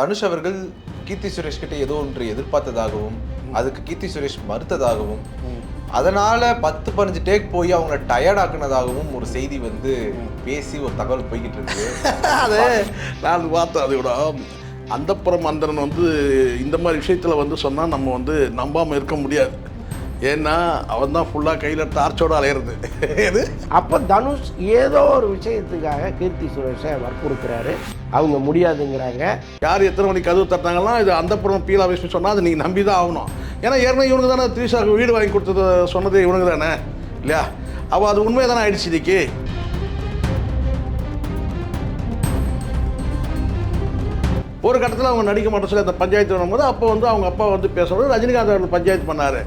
தனுஷ் அவர்கள் கீர்த்தி சுரேஷ் கிட்ட ஏதோ ஒன்று எதிர்பார்த்ததாகவும் அதுக்கு கீர்த்தி சுரேஷ் மறுத்ததாகவும் அதனால 10-15 டேக் போய் அவங்கள டயர்ட் ஆக்குனதாகவும் ஒரு செய்தி வந்து பேசி ஒரு தகவல் போய்கிட்டு இருக்கு. அது நான் பார்த்தேன். அதை விட அந்தப்புறம் அந்தரன் வந்து இந்த மாதிரி விஷயத்தில் வந்து சொன்னால் நம்ம வந்து நம்பாமல் இருக்க முடியாது. ஏன்னா அவன் தான் ஃபுல்லாக கையில் டார்ச்சோடு அலையிறது. இது அப்போ தனுஷ் ஏதோ ஒரு விஷயத்துக்காக கீர்த்தி சுரேஷை வற்புறுத்துறாரு. அவங்க முடியாதுங்கிறாங்க. யார் எத்தனை மணிக்கு கதவு தட்டாங்கலாம் இது அந்தப்புறம் பீலா விஷயம் சொன்னால் அது நீங்கள் நம்பி தான் ஆகணும். ஏன்னா ஏற்கனவே இவனுக்கு தானே த்ரீஷாவுக்கு வீடு வாங்கி கொடுத்தது சொன்னது இவனுக்கு தானே இல்லையா? அப்போ அது உண்மையை தானே ஆயிடுச்சு. இன்னைக்கு ஒரு கட்டத்தில் அவங்க நடிக்க மாட்டேன் சொல்லி அந்த பஞ்சாயத்து வரும்போது அப்போ வந்து அவங்க அப்பா வந்து பேசும்போது ரஜினிகாந்த் அவர்கள் பஞ்சாயத்து பண்ணார்.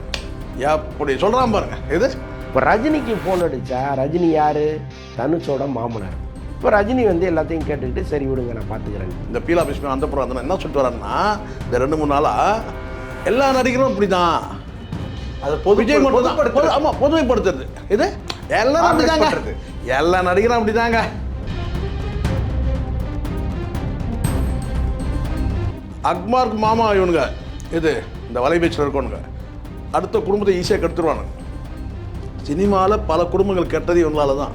எப்படி சொல்கிறான் பாருங்க. இது இப்போ ரஜினிக்கு ஃபோன் அடித்தா ரஜினி யார்? தனுஷோட மாமனார். இப்போ ரஜினி வந்து எல்லாத்தையும் கேட்டுக்கிட்டு சரி விடுங்க நான் பார்த்துக்கிறேன். இந்த பீலா பிஸ்மி அந்த புறம் அந்த என்ன சொல்லிட்டு வரான்னா இந்த 2-3 நாளாக எல்லா நடிகரும் இப்படி தான். அது விஜய் மட்டும் ஆமாம் பொதுமைப்படுத்துறது. இது எல்லாம் அப்படிதாங்க. எல்லா நடிகரும் அப்படிதாங்க. அக்மார்க்கு மாமா இவனுங்க இது இந்த வலைபேச்சில் இருக்கணுங்க அடுத்த குடும்பத்தை ஈஸியாக கெடுத்துருவானுங்க. சினிமாவில் பல குடும்பங்கள் கெட்டது இவங்களால தான்.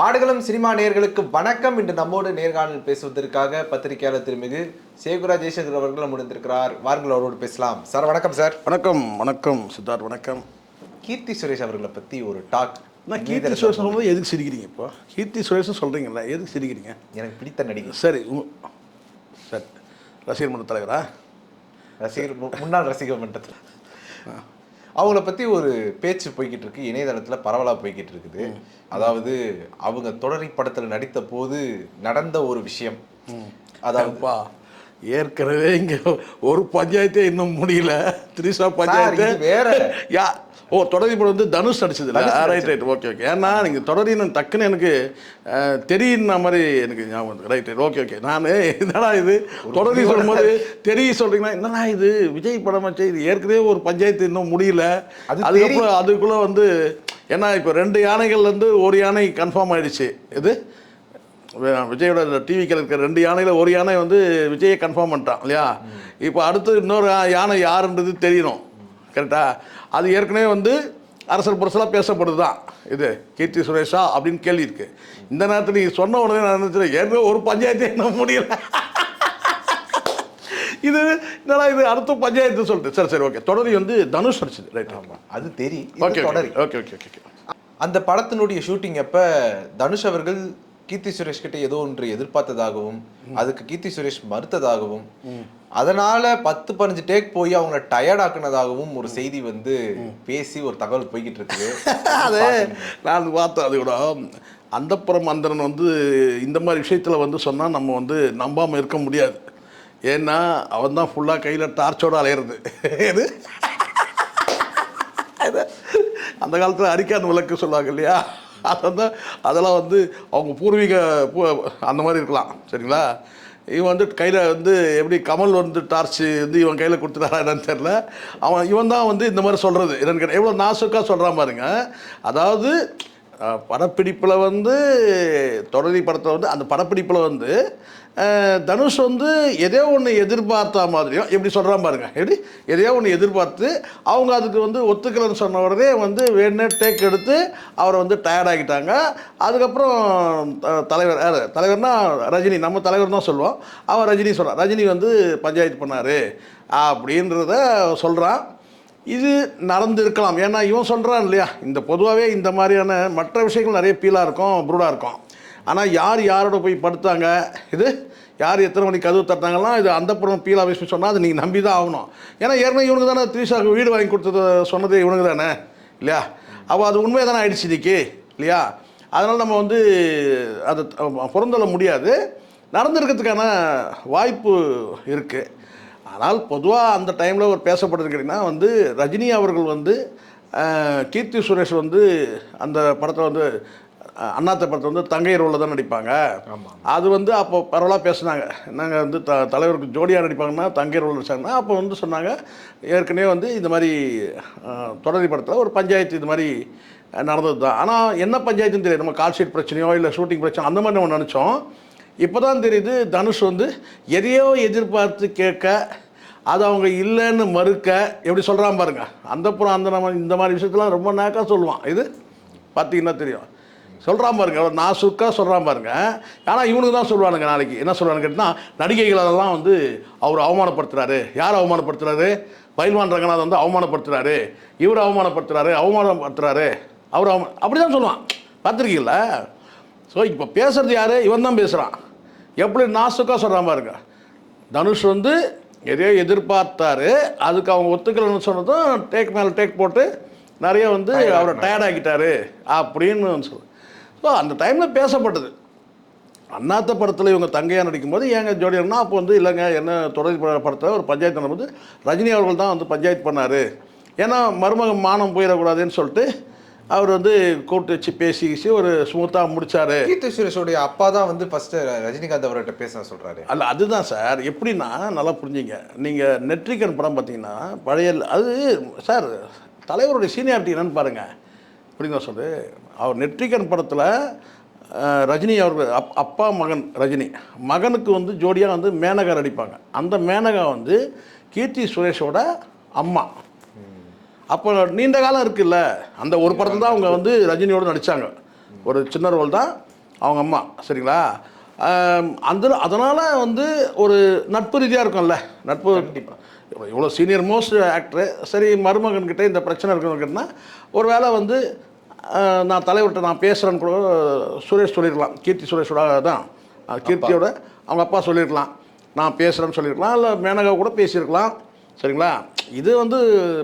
ஆடுகளம் சினிமா நேயர்களுக்கு வணக்கம். இன்று நம்மோடு நேர்காணல் பேசுவதற்காக பத்திரிகையாளர் திருமிகு சேகுரா ஜெய்சங்கர் அவர்கள் முடிந்திருக்கிறார். வாருங்கள் அவரோடு பேசலாம். சார் வணக்கம். சார் வணக்கம். வணக்கம் சித்தார்த். வணக்கம். கீர்த்தி சுரேஷ் அவர்களை பற்றி ஒரு டாக். நான் கீர்த்தி சுரேஷ் சொல்லும்போது எதுக்கு சிரிக்கிறீங்க? இப்போ கீர்த்தி சுரேஷ் சொல்கிறீங்களா, எதுக்கு சிரிக்கிறீங்க? எனக்கு பிடித்த நடிகை. சரி சரி ரசிகர் மன்ற தலைவரா? முன்னாள் ரசிகர் மன்றத்தில் அவங்கள பற்றி ஒரு பேச்சு போய்கிட்டு இருக்கு. இணையதளத்தில் பரவலாக போய்கிட்டு இருக்குது. அதாவது அவங்க தொடரி படத்தில் நடித்த போது நடந்த ஒரு விஷயம். அதாவதுப்பா ஏற்கனவே இங்கே ஒரு பஞ்சாயத்தே இன்னும் முடியல. த்ரீஷா பஞ்சாயத்து வேற தொடரி படம் வந்து தனுஷ் நடிச்சது இல்லை. Right right okay okay. ஏன்னா நீங்கள் தொடரின்னு டக்குன்னு எனக்கு தெரியுന്ന மாதிரி எனக்கு ஞாபகம். Right right okay okay. நான் என்னடா இது தொடரி சொல்லும்போது தெரிய சொல்கிறீங்கன்னா என்னடா இது விஜய் படம் வச்சு இது ஏற்கனவே ஒரு பஞ்சாயத்து இன்னும் முடியல. அதுக்கப்புறம் அதுக்குள்ளே வந்து ஏன்னா இப்போ 2 யானைகள்லேருந்து ஒரு யானை கன்ஃபார்ம் ஆகிடுச்சு. இது விஜயோட டிவிக்கில் இருக்கிற 2 யானையில் ஒரு யானை வந்து விஜயை கன்ஃபார்ம் பண்ணிட்டான் இல்லையா? இப்போ அடுத்து இன்னொரு யானை யாருன்றது தெரியணும். கரெக்டா? அது ஏற்கனவே வந்து அரசல் புரசலாக பேசப்படுது தான். இது கீர்த்தி சுரேஷா அப்படின்னு கேள்வி இருக்கு. இந்த நேரத்தில் நீங்கள் சொன்ன உடனே நான் நினச்சேன் ஏற்கனவே ஒரு பஞ்சாயத்து என்ன முடியல. இது என்னடா இது அடுத்த பஞ்சாயத்து சொல்லிட்டு சரி சரி ஓகே. தொடரி வந்து தனுஷ் நடிச்சது. ரைட். ஆமாம் அது தெரியும். ஓகே தொடரி ஓகே ஓகே ஓகே. அந்த படத்தினுடைய ஷூட்டிங் அப்போ தனுஷ் அவர்கள் கீர்த்தி சுரேஷ் கிட்ட ஏதோ ஒன்று எதிர்பார்த்ததாகவும் அதுக்கு கீர்த்தி சுரேஷ் மறுத்ததாகவும் அதனால 10-15 டேக் போய் அவங்கள டயர்ட் ஆக்குனதாகவும் ஒரு செய்தி வந்து பேசி ஒரு தகவல் போய்கிட்டு இருக்குது. அது நான் பார்த்தேன். அதை விட அந்தப்புறம் அந்தரன் வந்து இந்த மாதிரி விஷயத்தில் வந்து சொன்னால் நம்ம வந்து நம்பாமல் இருக்க முடியாது. ஏன்னா அவன் தான் ஃபுல்லாக கையில் டார்ச்சோடு அலையிறது. இது அந்த காலத்தில் அரிக்கான் விளக்கு சொல்லுவாங்க இல்லையா? அதான் அதெல்லாம் வந்து அவங்க பூர்வீக அந்த மாதிரி இருக்கலாம். சரிங்களா? இவன் வந்து கையில் வந்து எப்படி கமல் வந்து டார்ச்சு வந்து இவன் கையில் கொடுத்துட்டாரா என்னன்னு தெரில. இவன் தான் வந்து இந்த மாதிரி சொல்கிறது என்னன்னு எவ்வளோ நாசுக்காக சொல்கிறான் பாருங்க. அதாவது படப்பிடிப்பில் வந்து தொடரி படத்தில் வந்து அந்த படப்பிடிப்பில் வந்து தனுஷ் வந்து எதையோ ஒன்று எதிர்பார்த்தா மாதிரியும் எப்படி சொல்கிறான் பாருங்க. எப்படி எதையோ ஒன்று எதிர்பார்த்து அவங்க அதுக்கு வந்து ஒத்துக்கலன்னு சொன்ன உடனே வந்து வேணே டேக் எடுத்து அவரை வந்து டயர்டாகிட்டாங்க. அதுக்கப்புறம் தலைவர்னா ரஜினி, நம்ம தலைவர் தான் சொல்லுவோம். அவன் ரஜினி சொல்கிறான். ரஜினி வந்து பஞ்சாயத்து பண்ணார் அப்படின்றத சொல்கிறான். இது நடந்திருக்கலாம். ஏன்னா இவன் சொல்கிறான் இல்லையா? இந்த பொதுவாகவே இந்த மாதிரியான மற்ற விஷயங்கள் நிறைய பீலாக இருக்கும், ப்ரூடாக இருக்கும். ஆனால் யாரோட போய் படுத்தாங்க, இது யார் எத்தனை மணிக்கு கதவு தட்டாங்கலாம் இது அந்தப்புறம் பீலா விஷயம் சொன்னால் அது நீங்கள் நம்பி தான் ஆகணும். ஏன்னா ஏற்கனவே இவனுக்கு தானே த்ரீஷாவுக்கு வீடு வாங்கி கொடுத்தது சொன்னது இவனுக்கு தானே இல்லையா? அப்போ அது உண்மையை தானே ஆயிடுச்சு இன்னைக்கு இல்லையா? அதனால் நம்ம வந்து அதை புறந்தள்ள முடியாது. நடந்திருக்கிறதுக்கான வாய்ப்பு இருக்குது. ஆனால் பொதுவாக அந்த டைமில் ஒரு பேசப்பட்டிருக்கிறீங்கன்னா வந்து ரஜினி அவர்கள் வந்து கீர்த்தி சுரேஷ் வந்து அந்த படத்தில் வந்து அண்ணாத்த படத்தை வந்து தங்கை ரோலில் தான் நடிப்பாங்க. அது வந்து அப்போ பரவலாக பேசுனாங்க. நாங்கள் வந்து தலைவருக்கு ஜோடியாக நடிப்பாங்கன்னா தங்கை ரோல் நடிச்சாங்கன்னா அப்போ வந்து சொன்னாங்க ஏற்கனவே வந்து இந்த மாதிரி தொடரி படத்தில் ஒரு பஞ்சாயத்து இது மாதிரி நடந்தது தான். ஆனால் என்ன பஞ்சாயத்துன்னு தெரியாது, நம்ம கால் ஷீட் பிரச்சனையோ இல்லை ஷூட்டிங் பிரச்சனை அந்த மாதிரி நம்ம நினச்சோம். இப்போ தான் தெரியுது தனுஷ் வந்து எதையோ எதிர்பார்த்து கேட்க, அது அவங்க இல்லைன்னு மறுக்க, எப்படி சொல்கிறான் பாருங்க. அந்த புறம் அந்த நம்ம இந்த மாதிரி விஷயத்தெலாம் ரொம்ப நேக்காக சொல்லுவான். இது பார்த்தீங்கன்னா தெரியும், சொல்கிறான் பாருங்க, அவர் நாசுக்காக சொல்கிறான் பாருங்க. ஆனால் இவனுக்கு தான் சொல்லுவானுங்க நாளைக்கு என்ன சொல்லுவான்னு கேட்டால், நடிகைகளெல்லாம் வந்து அவர் அவமானப்படுத்துகிறாரு. யார் அவமானப்படுத்துகிறாரு? பயில்வான் ரங்கநாத் வந்து அவமானப்படுத்துகிறாரு, இவர் அவமானப்படுத்துகிறாரு, அவர் அப்படி தான் சொல்லுவான். பார்த்துருக்கீங்களா? ஸோ இப்போ பேசுகிறது யார்? இவன் தான் பேசுகிறான். எப்படி நாசுக்காக சொல்கிறான் பாருங்க. தனுஷ் வந்து எதையோ எதிர்பார்த்தாரு, அதுக்கு அவங்க ஒத்துக்கலைன்னு சொன்னதும் டேக் மேலே டேக் போட்டு நிறைய வந்து அவரை டயர்ட் ஆக்கிட்டாரு அப்படின்னு சொல்லு. ஸோ அந்த டைமில் பேசப்பட்டது. அண்ணாத்த படத்தில் இவங்க தங்கையாக நடிக்கும்போது ஏங்க ஜோடியர்னா அப்போ வந்து இல்லைங்க என்ன தொடர் படத்தில் ஒரு பஞ்சாயத்து நடக்கும்போது ரஜினி அவர்கள் தான் வந்து பஞ்சாயத்து பண்ணார். ஏன்னா மருமகன் மானம் போயிடக்கூடாதுன்னு சொல்லிட்டு அவர் வந்து கூப்பிட்டு வச்சு பேசி ஒரு ஸ்மூத்தாக முடிச்சாரு. கீர்த்தி சுரேஷோடைய அப்பா தான் வந்து ஃபர்ஸ்ட் ரஜினிகாந்த் அவர்கிட்ட பேச சொல்கிறாரு. அல்ல அதுதான் சார். எப்படின்னா நல்லா புரிஞ்சுங்க, நீங்கள் நெட்ரிகன் படம் பார்த்தீங்கன்னா பழைய அது சார் தலைவருடைய சீனியாரிட்டி என்னன்னு பாருங்கள். அப்படின்னு நான் சொல்கிறேன், அவர் நெட்ரிகன் படத்தில் ரஜினி அவர்கள் அப்பா மகன் ரஜினி மகனுக்கு வந்து ஜோடியாக வந்து மேனகா நடிப்பாங்க. அந்த மேனகா வந்து கீர்த்தி சுரேஷோட அம்மா. அப்போ நீண்ட காலம் இருக்குல்ல, அந்த ஒரு படத்தில் தான் அவங்க வந்து ரஜினியோடு நடித்தாங்க. ஒரு சின்ன ரோல் தான் அவங்க அம்மா. சரிங்களா? அதனால் வந்து ஒரு நட்பு ரீதியாக இருக்கும்ல, நட்பு இவ்வளோ சீனியர் மோஸ்ட் ஆக்டரு. சரி மருமகன்கிட்ட இந்த பிரச்சனை இருக்குன்னு ஒரு வேளை வந்து நான் தலைவர்கிட்ட நான் பேசுகிறேன்னு கூட சுரேஷ் சொல்லியிருக்கலாம். கீர்த்தி சுரேஷோட தான் கீர்த்தியோட அவங்க அப்பா சொல்லியிருக்கலாம், நான் பேசுகிறேன்னு சொல்லியிருக்கலாம், இல்லை மேனகா கூட பேசியிருக்கலாம். சரிங்களா? இது வந்து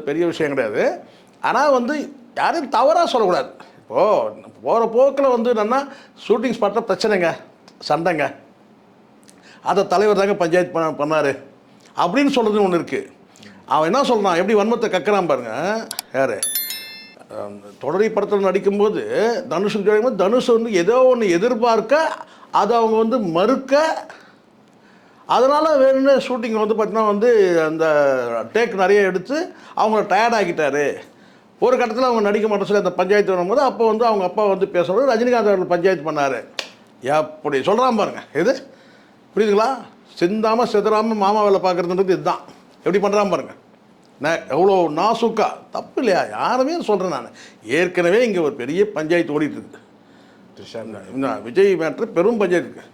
பெரிய விஷயம் கிடையாது. ஆனால் வந்து யாரையும் தவறாக சொல்லக்கூடாது. இப்போது போகிற போக்கில் வந்து என்னென்னா ஷூட்டிங் ஸ்பாட்டில் பிரச்சனைங்க, சண்டைங்க, அதை தலைவர் தாங்க பஞ்சாயத்து பண்ணார் அப்படின்னு சொல்கிறது ஒன்று இருக்குது. அவன் என்ன சொல்கிறான், எப்படி வன்மத்தை கக்கிறான் பாருங்க. யார் தொடரி படத்தில் நடிக்கும்போது தனுஷுக்கு ஜோடிக்கும்போது தனுஷ் வந்து ஏதோ ஒன்று எதிர்பார்க்க, அதை அவங்க வந்து மறுக்க, அதனால் வேணும்னு ஷூட்டிங் வந்து பார்த்தீங்கன்னா வந்து அந்த டேக் நிறைய எடுத்து அவங்கள டயர்ட் ஆக்கிட்டாரு. ஒரு கட்டத்தில் அவங்க நடிக்க மாட்டேன் சொல்லி அந்த பஞ்சாயத்து வரும்போது அப்போ வந்து அவங்க அப்பா வந்து பேசும்போது ரஜினிகாந்த் அவர்கள் பஞ்சாயத்து பண்ணார். எப்படி சொல்கிறான் பாருங்க. இது புரியுதுங்களா? சிந்தாமல் செதறாமல் மாமா வேலை பார்க்குறதுன்றது இதுதான். எப்படி பண்ணுறான் பாருங்க. எவ்வளோ நாசுக்கா, தப்பு இல்லையா? யாருமே சொல்கிறேன் நான். ஏற்கனவே இங்கே ஒரு பெரிய பஞ்சாயத்து ஓடிட்டு இருக்குது. விஜய் மேட்ரு பெரும் பஞ்சாயத்து இருக்குது.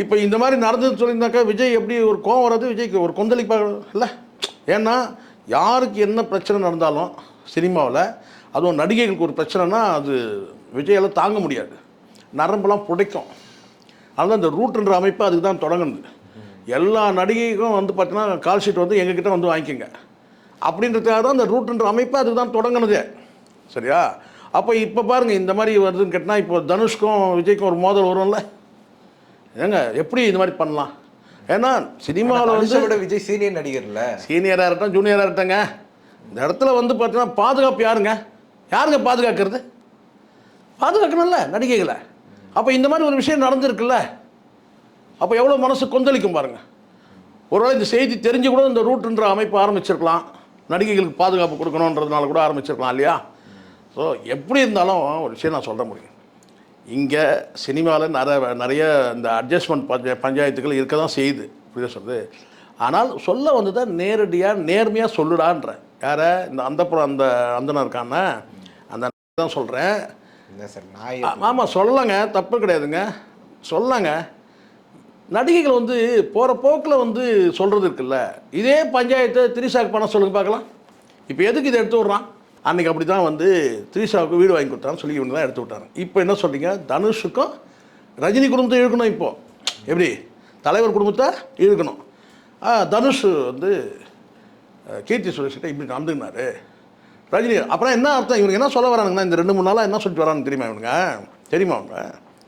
இப்போ இந்த மாதிரி நடந்ததுன்னு சொல்லியிருந்தாக்கா விஜய் எப்படி ஒரு கோவம் வராது, விஜய்க்கு ஒரு கொந்தளிப்பாக இல்லை. ஏன்னா யாருக்கு என்ன பிரச்சனை நடந்தாலும் சினிமாவில், அதுவும் நடிகைகளுக்கு ஒரு பிரச்சனைனா அது விஜயால் தாங்க முடியாது, நரம்பெல்லாம் புடைக்கும். அதனால் இந்த ரூட்ன்ற அமைப்பு அதுக்கு தான் தொடங்குது. எல்லா நடிகைக்கும் வந்து பார்த்தீங்கன்னா கால் ஷீட் வந்து எங்ககிட்ட வந்து வாங்கிக்கோங்க அப்படின்றதுக்காக தான் இந்த ரூட்ன்ற அமைப்பு அதுக்கு தான் தொடங்கினதே. சரியா? அப்போ இப்போ பாருங்கள் இந்த மாதிரி வருதுன்னு கேட்டால் இப்போ தனுஷ்க்கும் விஜய்க்கும் ஒரு மோதல் வரும்ல. ஏங்க எப்படி இந்த மாதிரி பண்ணலாம்? ஏன்னா சினிமாவில் வந்து விஜய் சீனியர் நடிகர்ல, சீனியராக இருக்கட்டும் ஜூனியராக இருக்கட்டங்க, இந்த இடத்துல வந்து பார்த்தீங்கன்னா பாதுகாப்பு யாருங்க பாதுகாக்கிறது? பாதுகாக்கணும்ல நடிகைகளை. அப்போ இந்த மாதிரி ஒரு விஷயம் நடந்திருக்குல்ல, அப்போ எவ்வளோ மனசு கொந்தளிக்கும் பாருங்கள். ஒருவேளை இந்த செய்தி தெரிஞ்சு கூட இந்த ரூட்ன்ற அமைப்பு ஆரம்பிச்சிருக்கலாம், நடிகைகளுக்கு பாதுகாப்பு கொடுக்கணுன்றதுனால கூட ஆரம்பிச்சிருக்கலாம் இல்லையா? ஸோ எப்படி இருந்தாலும் ஒரு விஷயம் நான் சொல்ல முடியும், இங்கே சினிமாவில் நிறைய இந்த அட்ஜஸ்ட்மெண்ட் பஞ்சாயத்துகள் இருக்க தான் செய்யுது. இப்படி சொல்கிறது. ஆனால் சொல்ல வந்து தான் நேரடியாக நேர்மையாக சொல்லுடான்ற யாரை இந்த அந்த அந்தனா இருக்கான அந்த தான் சொல்கிறேன். ஆமாம் சொல்லலாங்க, தப்பு கிடையாதுங்க, சொல்லலாங்க. நடிகைகள் வந்து போகிற போக்கில் வந்து சொல்கிறது இருக்குல்ல. இதே பஞ்சாயத்தை திரிஷாவுக்கு பண்ண சொல்லுங்க பார்க்கலாம். இப்போ எதுக்கு இதை எடுத்து விட்றான்? அன்றைக்கி அப்படி தான் வந்து திரிஷாவுக்கு வீடு வாங்கி கொடுத்தான்னு சொல்லி இவங்க தான் எடுத்து விட்டாங்க. இப்போ என்ன சொல்கிறீங்க, தனுஷுக்கும் ரஜினி குடும்பத்தை இழுக்கணும். இப்போது எப்படி தலைவர் குடும்பத்தை இழுக்கணும். தனுஷ் வந்து கீர்த்தி சுரேஷ்கிட்ட இப்படி நடந்துக்கினாரு ரஜினி. அப்புறம் என்ன அர்த்தம்? இவனுக்கு என்ன சொல்ல வரானுங்கன்னா இந்த 2-3 நாளாக என்ன சொல்லிட்டு வரான்னு தெரியுமா இவனுங்க? தெரியுமா அவங்க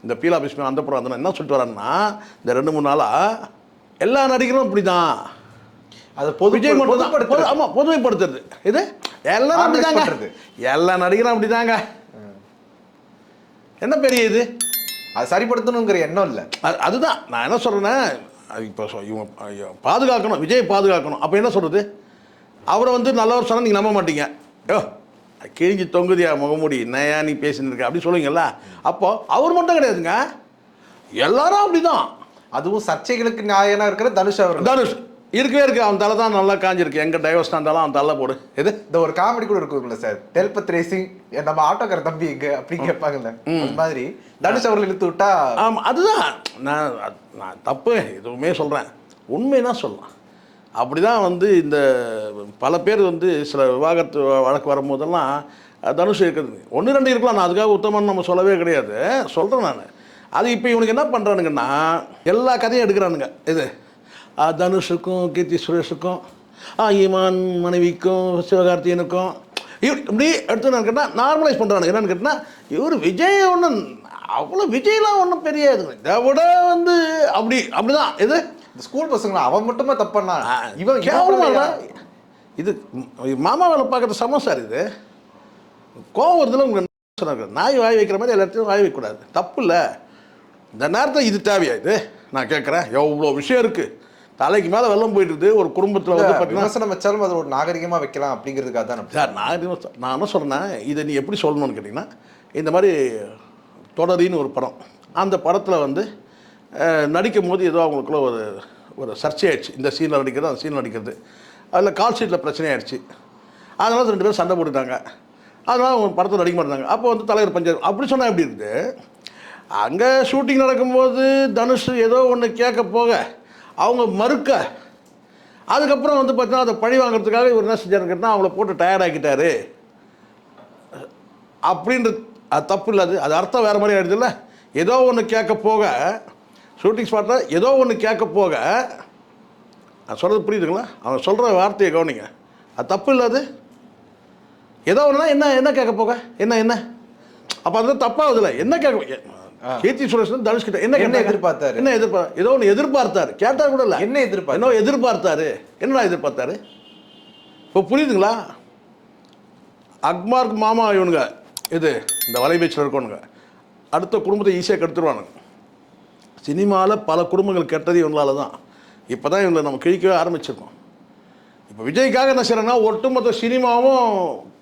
இந்த பீலா பிஸ்மி அந்த புறம் அந்த என்ன சொல்லிட்டு வரான்னா இந்த 2-3 நாளாக எல்லா நடிகரும் இப்படி தான். அது விஜய் மட்டும் ஆமாம் பொதுமைப்படுத்துறது. இது எல்லாரும் அப்படி தாங்க, எல்லா நடிகரும் அப்படி தாங்க. என்ன பெரிய இது? அது சரிப்படுத்தணுங்கிற எண்ணம் இல்லை. அதுதான் நான் என்ன சொல்கிறேன்னா, இப்போ இவங்க பாதுகாக்கணும், விஜய் பாதுகாக்கணும். அப்போ என்ன சொல்கிறது? அவரை வந்து நல்லவர் சொன்னால் நீங்கள் நம்ப மாட்டீங்க. கிழிஞ்சி தொங்குதியா முகமூடி நயா நீ பேசின்னு இருக்க அப்படி சொல்லுவீங்கல்ல. அப்போ அவர் மட்டும் கிடையாதுங்க, எல்லாரும் அப்படிதான். அதுவும் சர்ச்சைகளுக்கு நியாயனா இருக்கிற தனுஷ் அவர்கள். தனுஷ் இருக்கவே இருக்கு, அவன் தலை தான் நல்லா காஞ்சிருக்கு. எங்க டைவர்ஸ் இருந்தாலும் அவன் தலை போடு. எது இந்த ஒரு காமெடி கூட இருக்குல்ல சார், தெல்பத் ரேசிங் நம்ம ஆட்டோக்கார தம்பி எங்க அப்படின்னு கேட்பாங்கல்ல, அந்த மாதிரி தனுஷ் அவர்கள் இழுத்து விட்டா. ஆமாம், அதுதான் நான் தப்பு எதுவுமே சொல்கிறேன், உண்மைனா சொல்லலாம். அப்படி தான் வந்து இந்த பல பேர் வந்து சில விவாகரத்து வழக்கு வரும்போதெல்லாம் தனுஷ் இருக்கிறது 1-2 இருக்கலாம். நான் அதுக்காக உத்தமன்னு நம்ம சொல்லவே கிடையாது, சொல்கிறேன் நான். அது இப்போ இவனுக்கு என்ன பண்ணுறானுங்கன்னா எல்லா கதையும் எடுக்கிறானுங்க. இது தனுஷுக்கும் கீர்த்தி சுரேஷுக்கும் ஈமான் மனைவிக்கும் சிவகார்த்தியனுக்கும் இப்படி எடுத்துன்னு கேட்டால் நார்மலைஸ் பண்ணுறானுங்க. என்னென்னு கேட்டால் இவர் விஜய் ஒன்றும் அவ்வளோ விஜய்லாம் ஒன்றும் பெரிய இது இதை விட வந்து அப்படிதான். இது ஸ்கூல் பசங்களா அவன் மட்டுமா தப்பானா, இவன் கேவலமா இது மாமா வேலை பார்க்குறது சமம் சார். இது கோவம் வருதுல உங்களுக்கு சொன்னாங்க, நாய் வாய் வைக்கிற மாதிரி எல்லாத்தையும் வாய் வைக்கக்கூடாது, தப்பு இல்லை. இந்த நேரத்தில் இது தேவையா? இது நான் கேட்குறேன், எவ்வளோ விஷயம் இருக்குது, தலைக்கு மேலே வெள்ளம் போயிட்டுருது ஒரு குடும்பத்தில் வந்து பார்த்தீங்கன்னா. விமர்சனம் வச்சாலும் அது ஒரு நாகரிகமாக வைக்கலாம் அப்படிங்கிறதுக்காக தான் சார். நான் என்ன சொல்கிறேன், இதை நீ எப்படி சொல்லணும்னு கேட்டிங்கன்னா, இந்த மாதிரி தொடரின்னு ஒரு படம், அந்த படத்தில் வந்து நடிக்கும் போது ஏதோ அவங்களுக்குள்ள ஒரு சர்ச்சையாயிடுச்சு. இந்த சீனில் நடிக்கிறது அந்த சீனில் நடிக்கிறது, அதில் கால் ஷீட்டில் பிரச்சனையாயிடுச்சு. அதனால 2 பேரும் சண்டை போட்டுட்டாங்க. அதனால் அவங்க படத்தில் நடிக்க மாட்டாங்க. அப்போ வந்து தலைவர் பஞ்சாயத்து அப்படி சொன்னால் எப்படி இருக்குது? அங்கே ஷூட்டிங் நடக்கும்போது தனுஷ் ஏதோ ஒன்று கேட்க போக அவங்க மறுக்க, அதுக்கப்புறம் வந்து பார்த்தீங்கன்னா அதை பழி வாங்குறதுக்காக இவர் என்ன செஞ்சாருன்னு கேட்டால் அவங்கள போட்டு டயர்டாக்கிட்டாரு அப்படின்றது. அது தப்பு இல்லாது, அது அர்த்தம் வேறு மாதிரி ஆகிடுது இல்லை. ஏதோ ஒன்று கேட்க போக ஷூட்டிங் ஸ்பாட்டில் ஏதோ ஒன்று கேட்க போக, அது சொல்கிறது புரியுதுங்களா? அவன் சொல்கிற வார்த்தையை கவனிங்க, அது தப்பு இல்லாது. ஏதோ ஒன்றுனா என்ன கேட்க போக என்ன அப்போ அது தப்பாகுதுல்ல. என்ன கேட்க கீர்த்தி சுரேஷ் தனுஷ் கிட்ட என்ன எதிர்பார்த்தாரு, ஏதோ ஒன்று எதிர்பார்த்தாரு, கேட்டால் கூட இல்லை, என்ன எதிர்பார்த்தாரு, என்னடா எதிர்பார்த்தாரு? இப்போ புரியுதுங்களா? அக்மார்க் மாமா இவனுங்க இது இந்த வலைபேச்சில் இருக்கணுங்க, அடுத்த குடும்பத்தை ஈஸியாக கெடுத்துருவானுங்க. சினிமாவில் பல குடும்பங்கள் கெட்டது இவங்களால தான். இப்போ தான் இவங்களை நம்ம கிழிக்கவே ஆரம்பிச்சிருக்கோம். இப்போ விஜய்க்காக என்ன செய்யறேன்னா ஒட்டுமொத்த சினிமாவும்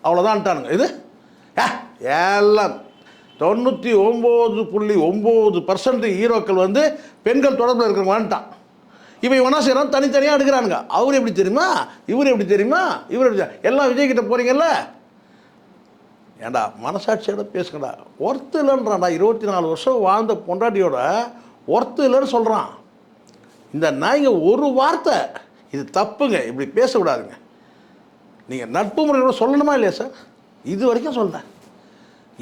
அவ்வளோதான்ட்டானுங்க. இது எல்லாம் 99.9% ஹீரோக்கள் வந்து பெண்கள் தொடர்பில் இருக்கிறவன்ட்டான். இப்போ இவனா செய்கிறான், தனித்தனியாக எடுக்கிறானுங்க. அவர் எப்படி தெரியுமா, இவர் எப்படி தெரியுமா, இவர் எப்படி, எல்லாம் விஜய்கிட்ட போகிறீங்கல்ல. ஏண்டா மனசாட்சியோட பேசுங்கடா. ஒர்த்து இல்லைன்றான்டா, 24 வருஷம் வாழ்ந்த பொண்டாட்டியோட ஒர்த்து இல்லைன்னு சொல்கிறான். இந்த நாய்ங்க ஒரு வார்த்தை இது தப்புங்க, இப்படி பேசக்கூடாதுங்க. நீங்கள் நட்பு முறையோட சொல்லணுமா இல்லையா சார்? இது வரைக்கும் சொல்கிறேன்.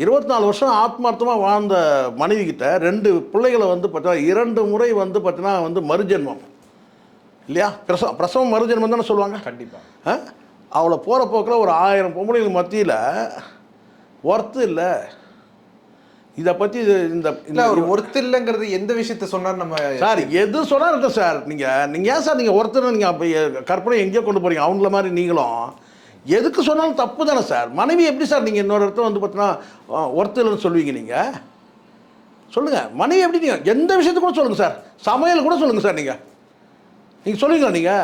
24 வருஷம் ஆத்மார்த்தமாக வாழ்ந்த மனைவி கிட்ட 2 பிள்ளைகளை வந்து பார்த்தீங்கன்னா 2 முறை வந்து பார்த்தீங்கன்னா வந்து மறுஜென்மம் இல்லையா, பிரசவம் மறுஜென்மம் தானே சொல்லுவாங்க. கண்டிப்பாக அவளை போகிற போக்கில் ஒரு 1000 பொம்பளைகள் மத்தியில் ஒர்த்து இல்லை. இதை பற்றி இந்த ஒரு ஒர்த்து இல்லைங்கிறது எந்த விஷயத்த சொன்னார் நம்ம சார்? எது சொன்னார் இல்லை சார். நீங்கள் ஏன் சார் நீங்கள் ஒருத்தர் நீங்கள் அப்போ கற்பனை எங்கேயோ கொண்டு போகிறீங்க? அவங்கள மாதிரி நீங்களும் எதுக்கு சொன்னாலும் தப்பு தானே சார். மனைவி எப்படி சார் நீங்கள் இன்னொரு இடத்துல வந்து பார்த்தீங்கன்னா ஒர்த்து இல்லைன்னு சொல்லுவீங்க? நீங்கள் சொல்லுங்கள், மனைவி எப்படி நீங்கள் எந்த விஷயத்துக்கு கூட சொல்லுங்கள் சார். சமையல் கூட சொல்லுங்கள் சார். நீங்கள் சொல்லுவீங்களா?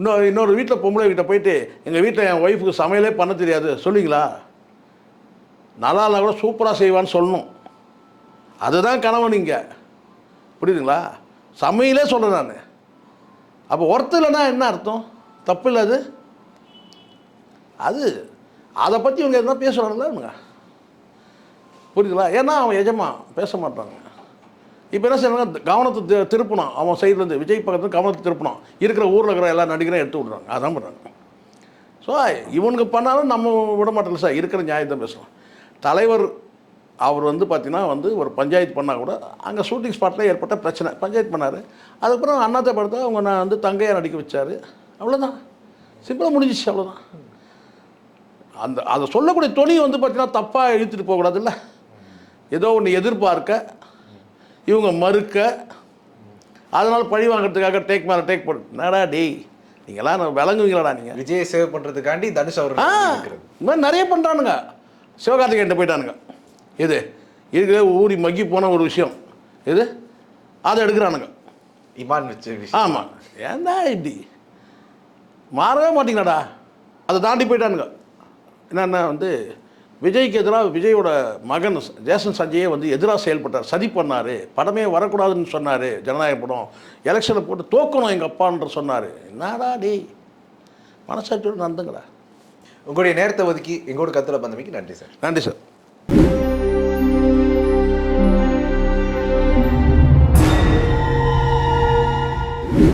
நீங்கள் இன்னொரு வீட்டில் பொம்பளை கிட்ட போயிட்டு எங்கள் வீட்டில் என் ஒய்ஃபுக்கு சமையலே பண்ண தெரியாது சொல்லுவீங்களா? நல்லா இல்லை கூட சூப்பராக செய்வான்னு சொல்லணும். அதுதான் கனவு. நீங்கள் புரியுதுங்களா? சமையலே சொல்கிறேன் நான். அப்போ ஒர்த்து இல்லைன்னா என்ன அர்த்தம்? தப்பு இல்லை அது அதை பற்றி இவங்க எதுனா பேசுகிறாங்களா? புரியுதுங்களா? ஏன்னா அவன் எஜமா பேச மாட்டாங்க. இப்போ என்ன செய்யறாங்க, கவனத்தை திருப்பணும். அவன் சைட்லேருந்து விஜய் பக்கத்தில் கவனத்தை திருப்பணும். இருக்கிற ஊரில் இருக்கிற எல்லா நடிகரையும் எடுத்து விட்றாங்க. அதான் பண்ணுறாங்க. ஸோ இவனுக்கு பண்ணாலும் நம்ம விட மாட்டோம்ல சார். இருக்கிற நியாயத்தை பேசலாம். தலைவர் அவர் வந்து பார்த்திங்கன்னா வந்து ஒரு பஞ்சாயத்து பண்ணால் கூட அங்கே ஷூட்டிங் ஸ்பாட்டில் ஏற்பட்ட பிரச்சனை பஞ்சாயத்து பண்ணார். அதுக்கப்புறம் அண்ணாத்தை படத்தை அவங்க நான் வந்து தங்கையாக நடிக்க வச்சார். அவ்வளோதான், சிம்பிளாக முடிஞ்சிச்சு. அவ்வளோதான். அதை சொல்லக்கூடிய துணி வந்து பார்த்திங்கன்னா தப்பாக இழுத்துட்டு போகக்கூடாதுல்ல. ஏதோ ஒன்று எதிர்பார்க்க இவங்க மறுக்க, அதனால் பழி வாங்கிறதுக்காக டேக் மேலே டேக் போட்டு நடா டேய் நீங்களாம் விளங்குவீங்களாடா? நீங்கள் விஜயை சேவ் பண்ணுறதுக்காண்டி தனுஷ் அவர் இந்த மாதிரி நிறைய பண்ணுறானுங்க. சிவகார்த்திகேயன்ட்ட போயிட்டானுங்க. இது இருக்கிற ஊறி மக்கி போன ஒரு விஷயம் இது, அதை எடுக்கிறானுங்க. இமான் வச்சு ஆமாம். ஏன்டா இப்படி மாறவே மாட்டீங்களாடா? அதை தாண்டி போயிட்டானுங்க. என்னென்னா வந்து விஜய்க்கு எதிராக விஜயோட மகன் ஜேசன் சஞ்சயே வந்து எதிராக செயல்பட்டார், சதி பண்ணார், படமே வரக்கூடாதுன்னு சொன்னார், ஜனநாயக படம் எலெக்ஷனை போட்டு தோக்கணும் எங்கள் அப்பான்ற சொன்னார். என்னடா டேய், மனசாட்சியோடு நடந்துங்களா. உங்களுடைய நேரத்தை ஒதுக்கி எங்களோட கருத்துல பந்தமைக்கு நன்றி சார். நன்றி சார்.